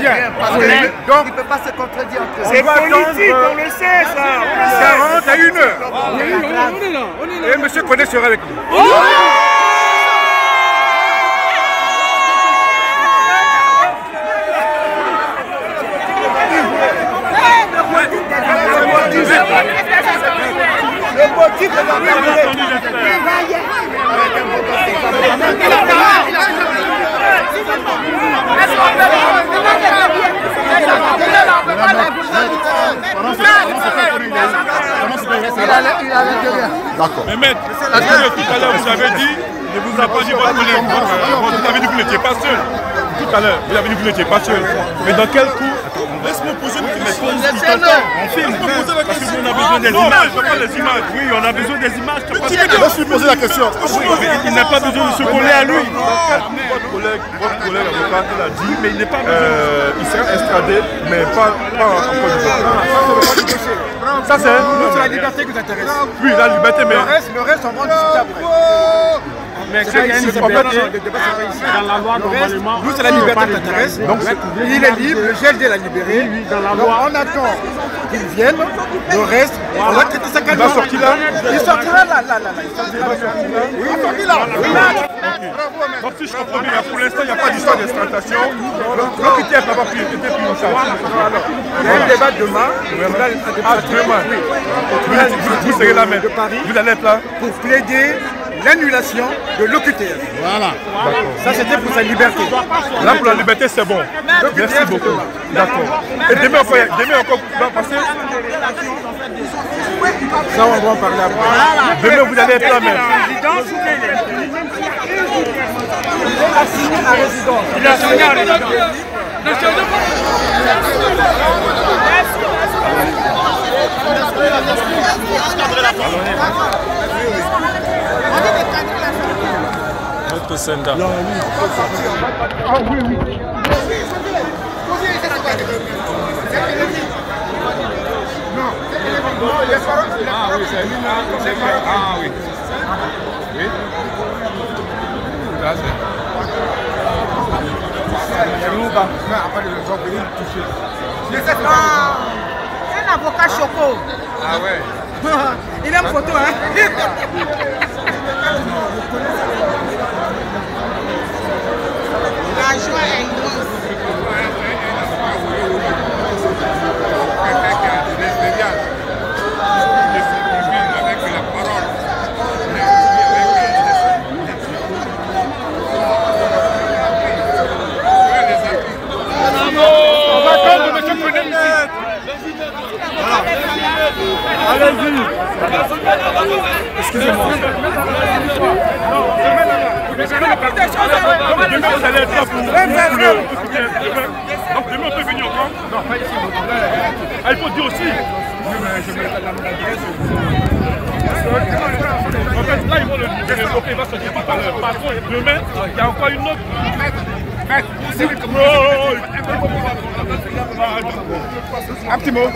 Bien. Parce que, donc, il ne peut pas se contredire entre eux. C'est politique, on le sait, ça. 40 à 1 heure. On est là. Et monsieur Koné sera avec nous. Le motif de la D'accord. Mais maître, tout à l'heure vous avez dit, ne vous a pas dit votre collègue. Vous avez dit que vous n'étiez pas seul. Tout à l'heure, vous avez dit que vous n'étiez pas seul. Mais dans quel coup? Laisse-moi poser une question. On filme. Parce qu'on a besoin des images. Oui, on a besoin des images. Laisse-lui poser la question. Il n'a pas besoin de se coller à lui. Votre collègue avocat, il a dit, mais il n'est pas il sera extradé, mais pas en Côte d'Ivoire. Ça c'est la liberté qui vous intéresse. Oui, la liberté, mais Le reste, on va en discuter après. Mais c'est qu'il y a une liberté dans la loi, normalement. Nous, c'est la liberté qui t'intéresse. Donc, il est libre, le GLD l'a libéré. Oui, dans la Donc, loi. on attend qu'il vienne. Le reste, on va traiter ça il va sortir là. Il sortira là. Oui, il sortira là. Donc si je comprends bien, pour l'instant, il n'y a pas d'histoire d'extradition. L'OQTF n'a pas été pris en charge. Il y a un débat demain. Demain. Vous serez là même. Vous allez être là. Pour plaider l'annulation de l'OQTF. Voilà. Ça, c'était pour sa liberté. Là, pour la liberté, c'est bon. Merci beaucoup. D'accord. Et demain encore, va passer. Ça, on va en parler après. Demain, vous allez être là même. Il a signé à résidence. Notre Senda. Ah oui. Ah oui, c'est lui là. Ah oui. Oui. Là, c'est un avocat choco. Ah ouais. Il aime photo, hein. La joie est immense. Allez-y. Excusez-moi. Demain, vous allez être là pour le... Donc demain, on peut venir encore? Non, pas ici. Ah, il faut dire aussi. En fait, là, ils vont le dire. Ok, il va se dire tout à l'heure. Par contre, demain, il y a encore une autre. Un petit mot.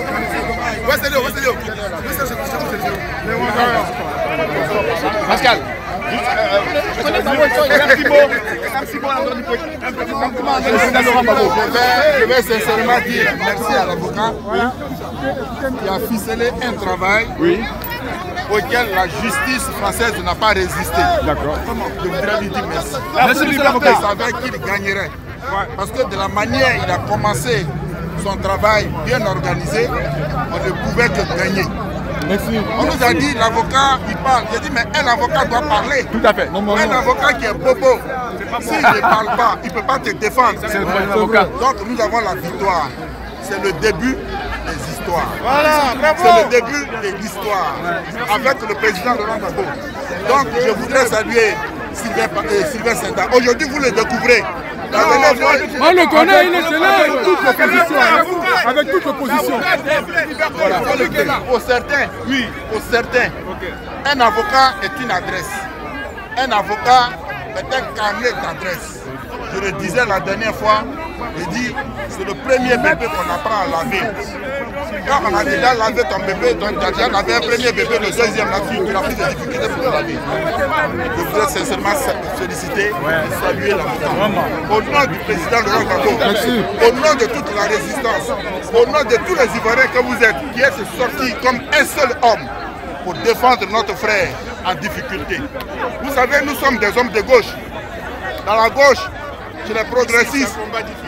Pascal. Je vais sincèrement dire merci à l'avocat qui a ficelé un travail auquel la justice française n'a pas résisté. D'accord. Je voudrais lui dire merci. Merci, monsieur l'avocat. Je savais qu'il gagnerait. Parce que de la manière il a commencé son travail bien organisé, on ne pouvait que gagner. Merci. On nous a dit, l'avocat, il parle. J'ai dit, mais un avocat doit parler. Tout à fait. Un avocat qui est bobo, s'il ne parle pas, il ne peut pas te défendre. C'est le bon avocat. Donc nous avons la victoire. C'est le début des histoires. Voilà, bravo. C'est le début de l'histoire avec le président Laurent Gbagbo. Donc je voudrais saluer Sylvain Senda. Aujourd'hui, vous le découvrez. On le connaît, il est là avec toute l'opposition. Voilà. Pour certains, oui, pour certains, un avocat est une adresse. Un avocat est un carnet d'adresse. Je le disais la dernière fois, je dis, c'est le premier bébé qu'on apprend à laver. Quand on a déjà lavé ton bébé, tu as déjà lavé un premier bébé, le deuxième, là, tu as plus de difficultés pour le laver. Je voudrais sincèrement féliciter et saluer la Mouton. Au nom du président Laurent Gbagbo, au nom de toute la résistance, au nom de tous les Ivoiriens que vous êtes, qui êtes sortis comme un seul homme pour défendre notre frère en difficulté. Vous savez, nous sommes des hommes de gauche. Dans la gauche, chez les progressistes,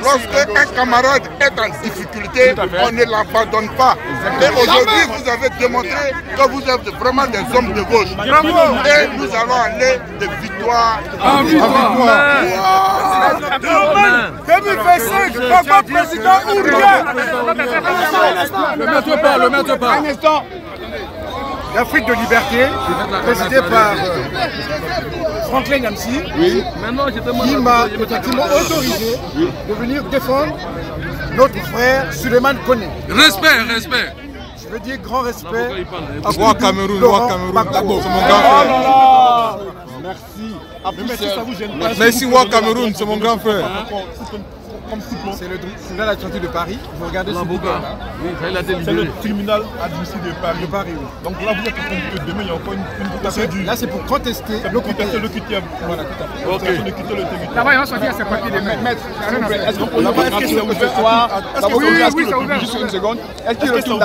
lorsque un camarade est en difficulté, on ne l'abandonne pas. Et aujourd'hui, vous avez démontré que vous êtes vraiment des hommes de gauche. Et nous allons aller de victoire en victoire. 2025, Gbagbo président ou rien. Le maître pas. Un instant. L'Afrique de liberté, présidée par Franklin Nyamsi, qui m'a effectivement autorisé de venir défendre notre frère Suleiman Koné. Respect. Je veux dire grand respect à Roi Cameroun, c'est mon grand frère. Merci. Merci Roi Cameroun, c'est mon grand frère. C'est le tribunal administratif de Paris. Vous regardez ce bouquin. C'est le tribunal administratif de Paris. Oui. Donc là, vous êtes en train de dire demain, il y a encore une procédure. Là, c'est pour contester le QTM. Voilà, tout à fait. Ok. De quitter le territoire. Là-bas, ils vont sortir à ses papiers de maître. Est-ce qu'on peut c'est ouvert ce soir? Oui, c'est ouvert. Juste une seconde. Est-ce qu'il retourne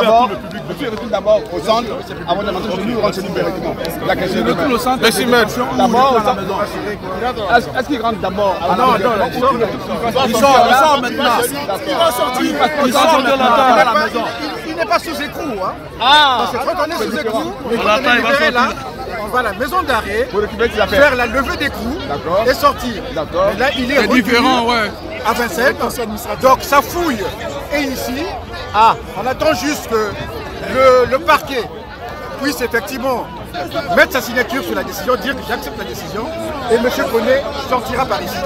d'abord au centre avant de rentrer chez nous ou rentre chez nous directement? La question est retourne au centre. Merci, maître. D'abord au centre. Est-ce qu'il rentre d'abord? Non, il sort maintenant. Il va sortir. Il sort à la maison. Il n'est pas sous écrou. Parce que quand on est sous écrou, on va à la maison d'arrêt, faire la levée d'écrou et sortir. Et là, il est différent, à Vincennes. Donc, sa fouille est ici. On attend juste que le parquet puisse effectivement mettre sa signature sur la décision, dire que j'accepte la décision, et M. Koné sortira par ici.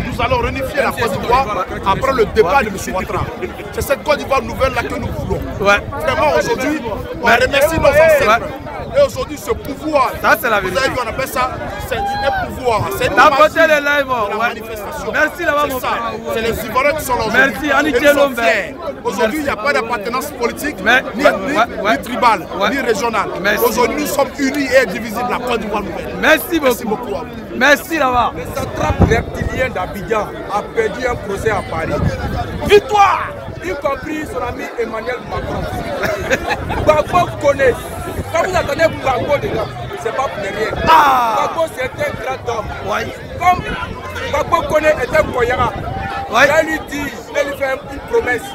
Nous allons réunifier la Côte d'Ivoire après le départ de M. Ouattara. C'est cette Côte d'Ivoire nouvelle là que nous voulons. Vraiment aujourd'hui, on remercie nos ancêtres. Et aujourd'hui, ce pouvoir, ça c'est la vérité. Vous avez vu, on appelle ça, c'est un pouvoir. C'est une manifestation. Merci là-bas, mon frère. C'est les Ivoiriens qui sont là aujourd'hui. Merci, Annick Lombe. Aujourd'hui, il n'y a pas d'appartenance politique, ni tribale, ni régionale. Aujourd'hui, nous sommes unis et indivisibles, la Côte d'Ivoire nouvelle. Merci beaucoup. Merci là-bas. Le satrape reptilien d'Abidjan a perdu un procès à Paris. Victoire, y compris son ami Emmanuel Macron. Gbagbo connaît. Quand vous attendez Gbagbo dedans, c'est pas pour rien. Gbagbo c'est un grand homme. Comme Gbagbo connaît était Koyara. Il lui dit, il lui fait une promesse.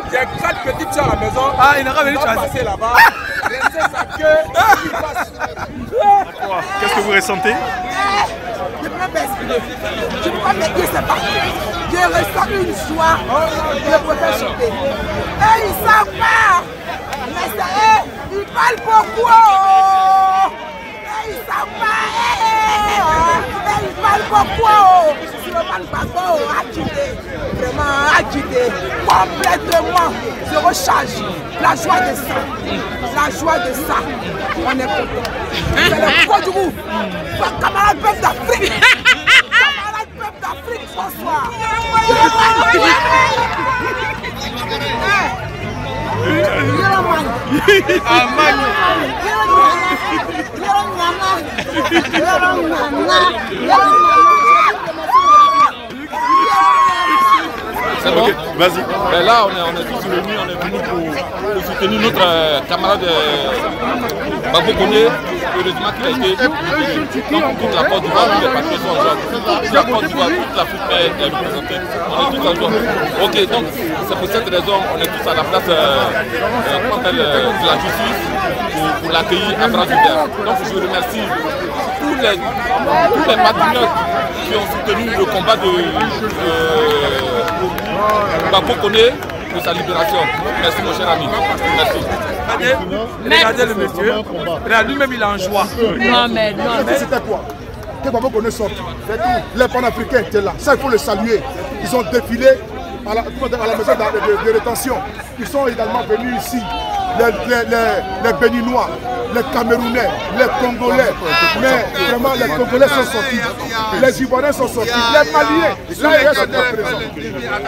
Il y a 4 petites soeurs à la maison. Il n'a pas venu passer là-bas. Laissez sa queue, il passe. Qu'est-ce que vous ressentez? Je peux pas me dire c'est pas. Je ressens une joie de poter chanter. Et ils savent pas. Mais ça est, ils parlent beaucoup. Et ils savent pas. Et ils parlent beaucoup. Suleiman Gbagbo agité. Vraiment agité. Complètement. Je recharge. La joie de ça. La joie de ça. On est content. C'est le poids du goût. Camarades peuple d'Afrique. Camarades peuple d'Afrique, bonsoir. C'est bon? Vas-y. Ben là, on est tous réunis, on est venus pour soutenir notre camarade Gbagbo Koné. Heureusement qu'il a été donc toute la Côte d'Ivoire, tous les patriotes sont en joie. Toute la Côte d'Ivoire, toute l'Afrique est représentée. On est tous en joie. Ok, donc c'est pour cette raison on est tous à la place de la justice pour l'accueillir à bras ouverts. Donc je remercie tous les patriotes qui ont soutenu le combat de Gbagbo Koné de sa libération. Merci mon cher ami. Merci. Regardez le monsieur. Lui-même il est en joie. Non mais c'était quoi? Que Gbagbo Koné sorte. Les panafricains étaient là. Ça il faut le saluer. Ils ont défilé à la maison de rétention. Ils sont également venus ici. Les Béninois, les Camerounais, les Congolais, mais vraiment les Congolais sont sortis, les Ivoiriens sont sortis, les Maliens, l'AES était présent.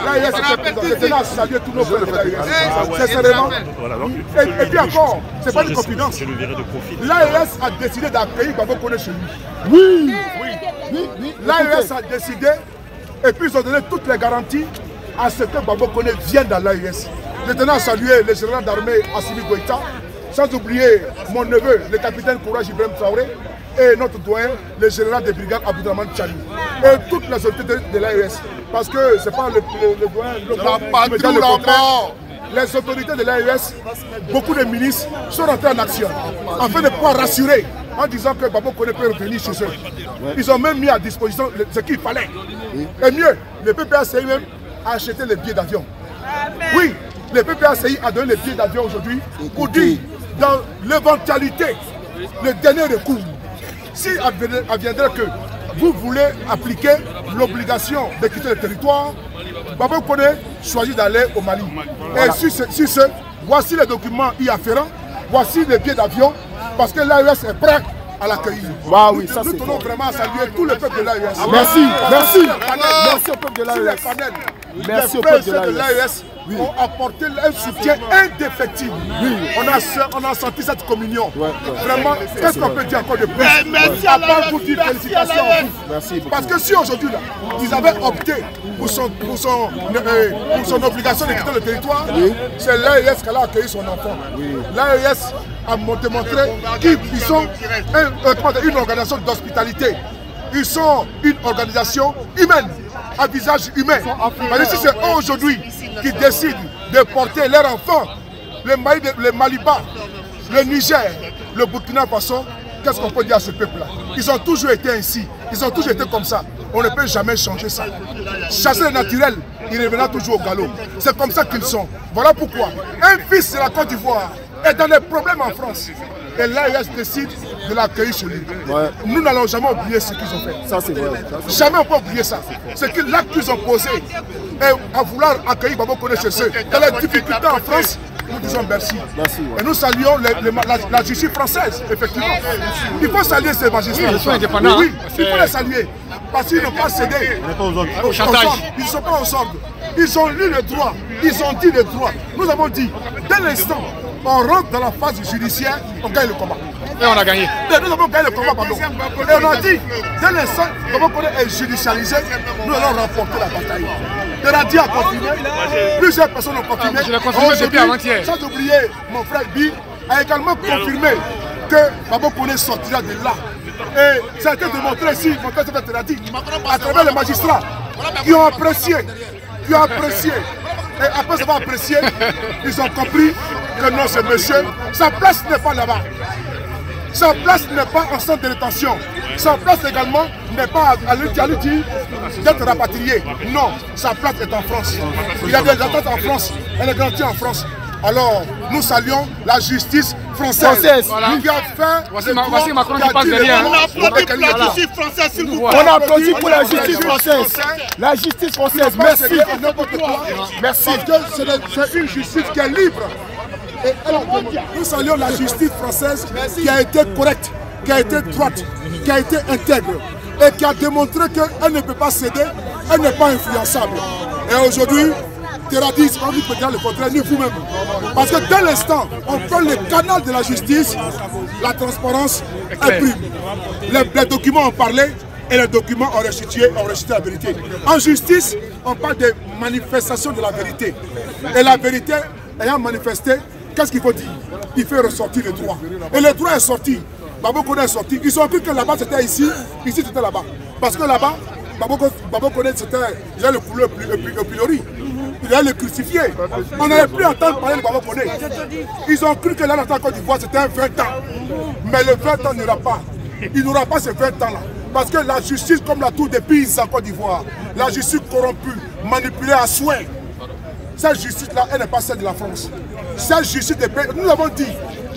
L'AES était présent. Je tenais à saluer tous nos frères de l'AES. Sincèrement. Et puis encore, c'est pas une confidence. L'AES a décidé d'accueillir Babo Koné chez lui. Oui. L'AES a décidé, et puis ils ont donné toutes les garanties à ce que Babo Koné vienne dans l'AES. Je tenais à saluer le général d'armée Assimi Goïta, sans oublier mon neveu, le capitaine Courage Ibrahim Traoré, et notre doyen, le général de brigade Aboudraman Tchani. Et toutes les autorités de l'AES. Parce que ce n'est pas le doyen, les autorités de l'AES, beaucoup de ministres sont rentrés en action, afin de pouvoir rassurer, en disant que Babo Koné peut revenir chez eux. Ils ont même mis à disposition ce qu'il fallait. Et mieux, le PPACI même a acheté les billets d'avion. Oui, le PPACI a donné les billets d'avion aujourd'hui pour dire, dans l'éventualité, le dernier recours, si adviendrait que vous voulez appliquer l'obligation de quitter le territoire, Babo Koné choisit d'aller au Mali. Et sur ce, voici les documents y afférents, voici les billets d'avion, parce que l'AES est prêt à l'accueillir. Nous tenons vraiment à saluer tout le peuple de l'AES. Merci au peuple de l'AES. Merci au peuple de l'AES. Ont apporté un soutien indéfectible. On a senti cette communion. Vraiment, qu'est-ce qu'on peut dire encore de plus? À part vous dire félicitations à vous. Parce que si aujourd'hui, ils avaient opté pour son obligation de quitter le territoire, c'est l'AES qui a accueilli son enfant. L'AES a montré qu'ils sont une organisation d'hospitalité. Ils sont une organisation humaine, à visage humain. Parce que si c'est eux aujourd'hui qui décident de porter leurs enfants, le Maliba, le Niger, le Burkina Faso, qu'est-ce qu'on peut dire à ce peuple-là? Ils ont toujours été ainsi, ils ont toujours été comme ça. On ne peut jamais changer ça. Chasser le naturel, il reviendra toujours au galop. C'est comme ça qu'ils sont. Voilà pourquoi un fils de la Côte d'Ivoire est dans des problèmes en France. Et l'AES décide de l'accueillir chez lui. Nous n'allons jamais oublier ce qu'ils ont fait. Ça, c'est vrai. Jamais on peut oublier ça. C'est que l'acte qu'ils ont posé et à vouloir accueillir Babo Koné chez eux, dans les difficultés en France, nous disons merci. Et nous saluons la justice française, effectivement. Il faut saluer ces magistrats. Ils sont indépendants. Oui, il faut les saluer. Parce qu'ils n'ont pas cédé au chantage. Ils ne sont pas aux ordres. Ils ont lu le droit. Ils ont dit le droit. Nous avons dit, dès l'instant, on rentre dans la phase judiciaire, on gagne le combat. Et on a gagné. Et nous avons gagné le combat, pardon. Et on a dit, dès l'instant, Babo Koné est judicialisé, nous allons remporter la bataille. Teradi a confirmé, plusieurs personnes ont confirmé. Je l'ai confirmé depuis avant-hier. Sans oublier, mon frère Bi a également confirmé que Babo Koné sortira de là. Et ça a été démontré ici, mon frère Teradi, à travers les magistrats qui ont apprécié. Et après avoir apprécié, ils ont compris que non, ce monsieur, sa place n'est pas là-bas. Sa place n'est pas en centre de détention. Sa place également n'est pas à lui dire d'être rapatrié. Non, sa place est en France. Il y a des attentes en France, elle est garantie en France. Alors, nous saluons la justice française. Voilà. Qui a fait voici Macron qui passe derrière. On applaudit pour la justice française, s'il vous plaît. On applaudit pour la justice française. La justice française, merci. Merci. Parce que c'est une justice qui est libre. Et alors, nous saluons la justice française qui a été correcte, qui a été droite, qui a été intègre et qui a démontré qu'elle ne peut pas céder, elle n'est pas influençable. Et aujourd'hui, Teradi, on ne peut dire le contraire, ni vous-même. Parce que dès l'instant, on prend le canal de la justice, la transparence est prime. Les documents ont parlé et les documents ont restitué la vérité. En justice, on parle de manifestation de la vérité. Et la vérité ayant manifesté, qu'est-ce qu'il faut dire? Il faut ressortir le droit. Et le droit est sorti. Babo Koné est sorti. Ils ont cru que là-bas c'était ici c'était là-bas. Parce que là-bas, Babo Koné c'était déjà le couleur au pilori. Il allait le crucifier. On n'allait plus entendre parler de Babo Koné. Ils ont cru que là, dans la Côte d'Ivoire, c'était un 20 ans. Mais le 20 ans n'ira pas. Il n'aura pas ces 20 ans-là. Parce que la justice, comme la tour des Pise en Côte d'Ivoire, la justice corrompue, manipulée à souhait, cette justice-là, elle n'est pas celle de la France. Cette justice des pays, nous avons dit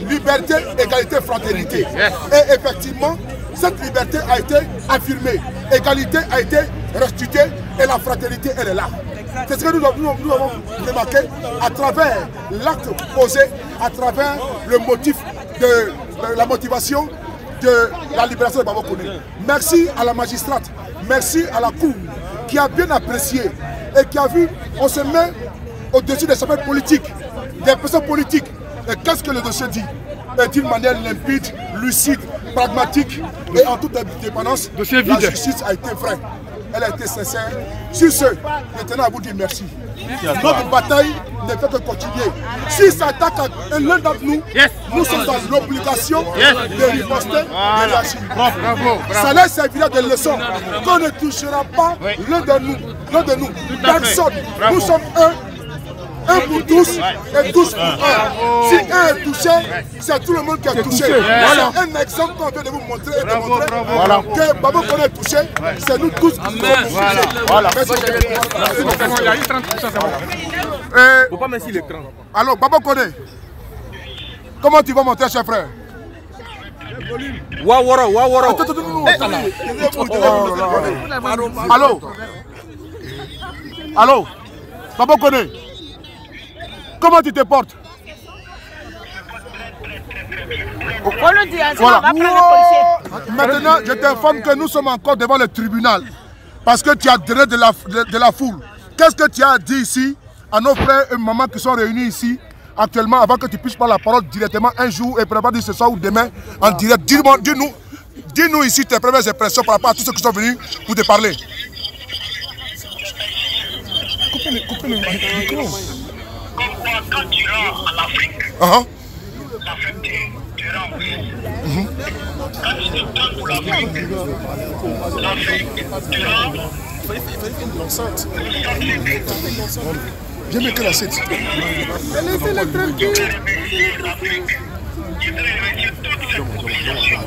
liberté, égalité, fraternité. Et effectivement, cette liberté a été affirmée. Égalité a été restituée et la fraternité, elle est là. C'est ce que nous avons remarqué à travers l'acte posé, à travers le motif la motivation de la libération de Baba Koné. Merci à la magistrate, merci à la cour qui a bien apprécié et qui a vu, on se met au-dessus des affaires politiques, des personnes politiques. Et qu'est-ce que le dossier dit? D'une manière limpide, lucide, pragmatique et en toute indépendance. La justice a été vraie, elle a été sincère. Sur ce, je tenais à vous dire merci. Notre bataille ne fait que continuer. Si ça attaque à l'un d'entre nous, nous sommes dans l'obligation de riposter et d'agir. Ça laisse servir de leçon qu'on ne touchera pas l'un de nous. Personne. Nous sommes un pour tous et tous pour un. Si un est touché, c'est tout le monde qui est touché. Voilà un exemple qu'on vient de vous montrer et de montrer que Baba Koné est touché, c'est nous tous qui sommes touchés. Voilà. Il y a eu 30%, c'est bon. Il ne faut pas mettre l'écran. Alors, Baba Koné, comment tu vas monter, cher frère? Wawara. Allô, Baba Koné, comment tu te portes? Voilà. Maintenant, je t'informe que nous sommes encore devant le tribunal parce que tu as donné de la foule. Qu'est-ce que tu as dit ici à nos frères et mamans qui sont réunis ici actuellement avant que tu puisses prendre la parole directement un jour et préparer ce soir ou demain en direct? Dis-nous ici tes premières impressions par rapport à tous ceux qui sont venus pour te parler. Coupez le micro. Quand tu rentres en Afrique, l'Afrique te rend aussi. Quand tu te donnes pour l'Afrique te rend. Viens mettre la 7. Laissez-le tranquille. Je voudrais remercier toutes ces mobilisations.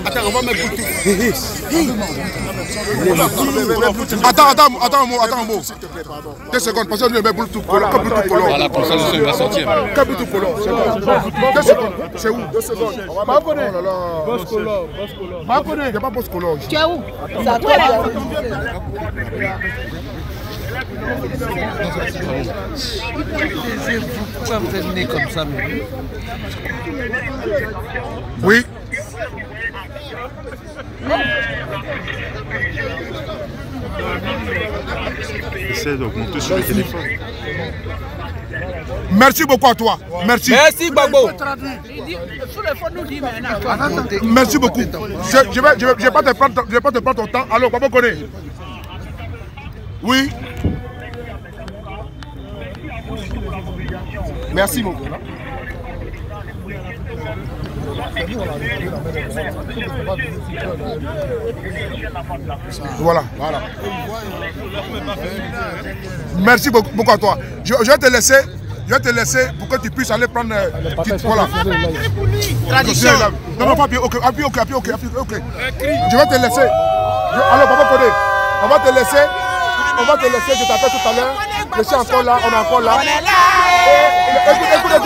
Attends, on va mettre Attends un mot. 2 secondes, parce que nous mettons Bluetooth collant. Voilà, comme ça, il va sortir. Bluetooth collant. 2 secondes. C'est où? 2 secondes. Bakoné. Bakoné. Il n'y a pas Boss Collant. Tu es où? C'est à toi là. Pourquoi vous êtes né comme ça? Oui. Essaie d'augmenter sur le téléphone. Merci beaucoup à toi. Merci. Merci Gbagbo. Merci beaucoup. Je vais pas te prendre ton temps. Alors, Baba Koné. Oui. Merci mon gars. Voilà. Merci beaucoup à toi. Je vais te laisser pour que tu puisses aller prendre voilà. Tradition. Non, pas ok. Je vais te laisser. Alors, Baba Koné, on va te laisser. Je t'appelle tout à l'heure. Je suis encore là, on est encore là. On est là.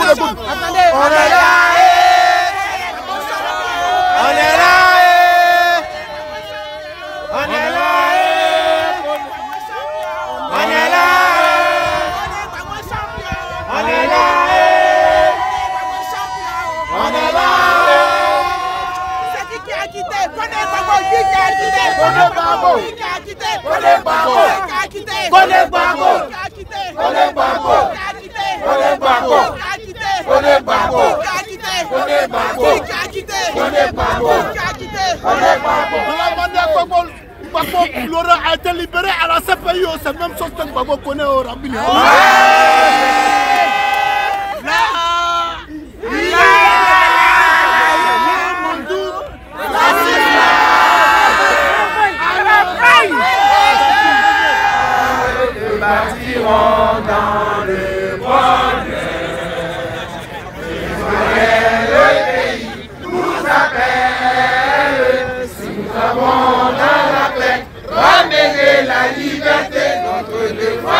Écoute. Attendez. On est là. Laurent a été libéré à la CPI, c'est même chose que Baba Koné au Rabili. Partirons dans le bonheur. Le pays nous appelle. Si nous avons dans la paix, ramener la liberté, notre devoir.